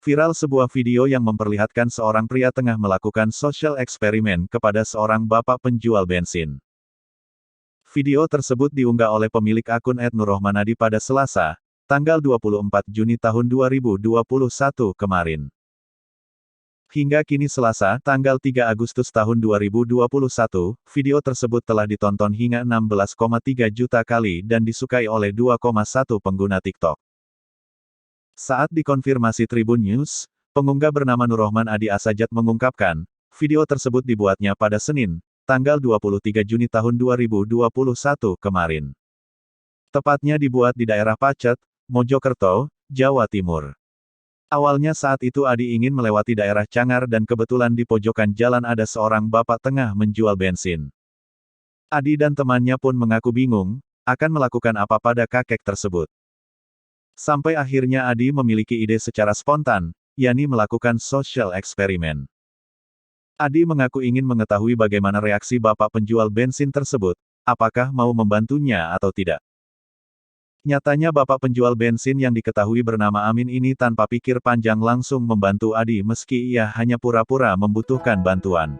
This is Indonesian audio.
Viral sebuah video yang memperlihatkan seorang pria tengah melakukan social eksperimen kepada seorang bapak penjual bensin. Video tersebut diunggah oleh pemilik akun @nurrohmanadi pada Selasa, tanggal 24 Juni tahun 2021 kemarin. Hingga kini Selasa, tanggal 3 Agustus tahun 2021, video tersebut telah ditonton hingga 16,3 juta kali dan disukai oleh 2,1 pengguna TikTok. Saat dikonfirmasi Tribun News, pengunggah bernama Nurrohman Adi Asajat mengungkapkan, video tersebut dibuatnya pada Senin, tanggal 23 Juni tahun 2021 kemarin. Tepatnya dibuat di daerah Pacet, Mojokerto, Jawa Timur. Awalnya saat itu Adi ingin melewati daerah Cangar dan kebetulan di pojokan jalan ada seorang bapak tengah menjual bensin. Adi dan temannya pun mengaku bingung, akan melakukan apa pada kakek tersebut. Sampai akhirnya Adi memiliki ide secara spontan, yakni melakukan social eksperimen. Adi mengaku ingin mengetahui bagaimana reaksi bapak penjual bensin tersebut, apakah mau membantunya atau tidak. Nyatanya bapak penjual bensin yang diketahui bernama Amin ini tanpa pikir panjang langsung membantu Adi meski ia hanya pura-pura membutuhkan bantuan.